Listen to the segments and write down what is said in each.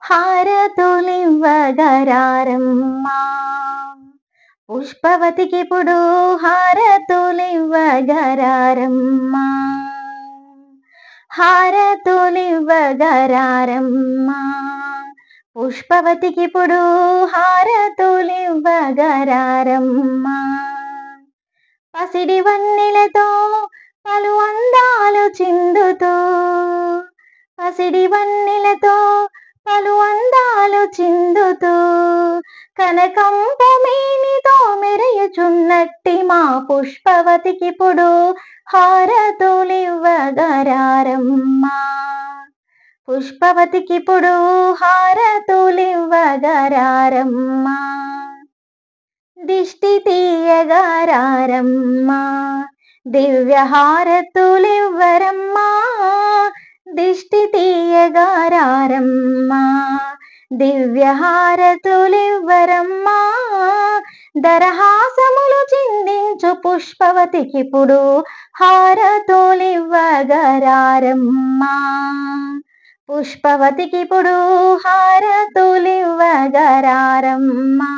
హారతులివ్వగరారమ్మా పుష్పవతికిప్పుడు హారతులివ్వగరారమ్మా హారతులివ్వగరారమ్మా పుష్పవతికిప్పుడు హారతులివ్వగరారమ్మా పసిడి వన్నెలతో పలు అందాలు చిందుతూ పసిడి వన్నెలతో పలు అందాలు చిందుతూ కనకంపమేనితో మెరయుచున్నట్టి మా పుష్పవతికిప్పుడు హారతులివ్వగరారమ్మా పుష్పవతికిప్పుడు హారతులివ్వగరారమ్మా దిష్టి తీయగరారమ్మా దివ్య హారతులివ్వరమ్మా దిష్టి తీయగరారమ్మా దివ్య హారతులివ్వరమ్మా దరహాసములు చిందించు పుష్పవతికిప్పుడు హారతులివ్వగరారమ్మా పుష్పవతికిప్పుడు హారతులివ్వగరారమ్మా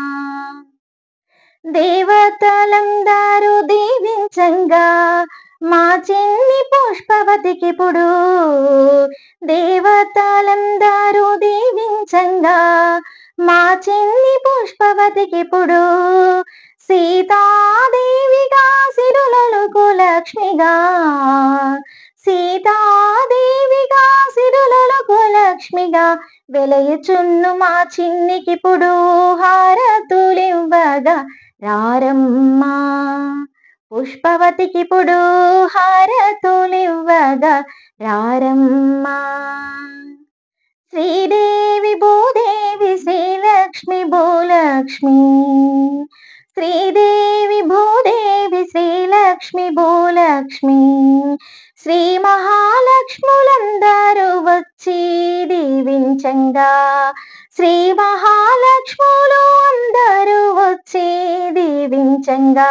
దేవతలందరూ దీవించంగా మా చిన్ని పుష్పవతికిప్పుడు దేవతలందరూ దీవించంగా మా చిన్ని పుష్పవతికిప్పుడు సీతాదేవిగా సిరులలకు లక్ష్మిగా సీతాదేవిగా సిరులలకు లక్ష్మిగా వెలయుచున్ను మా చిన్నికిప్పుడు హారతులివ్వగా రారమ్మా పుష్పవతికిప్పుడు హారతులివ్వగా రారమ్మా శ్రీదేవి భూదేవి శ్రీలక్ష్మి భూలక్ష్మి శ్రీదేవి భూదేవి శ్రీలక్ష్మి భూలక్ష్మి శ్రీ మహాలక్ష్ములందరూ వచ్చి దీవించంగా శ్రీ మహాలక్ష్ములు అందరూ వచ్చి దీవించంగా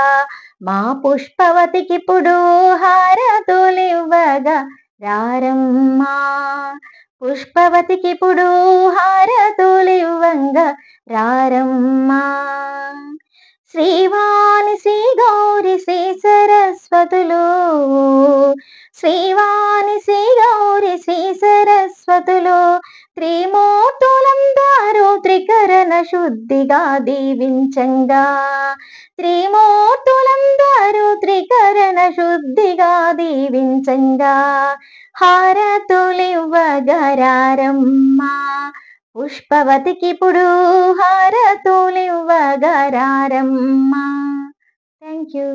మా పుష్పవతికిప్పుడు హారతులివ్వగా రారమ్మా పుష్పవతికిప్పుడు హారతులివ్వంగా రారమ్మా శ్రీవాణి శ్రీ గౌరి శ్రీ సరస్వతులు శ్రీవాణి శ్రీ గౌరి శ్రీ సరస్వతులు త్రిమూర్తులందరూ త్రికరణ శుద్ధిగా దీవించంగా త్రిమూర్తులందరూ త్రికరణ శుద్ధిగా దీవించంగా హారతులివ్వగరారమ్మా పుష్పవతికిప్పుడు హారతులివ్వగరారమ్మా. Thank you.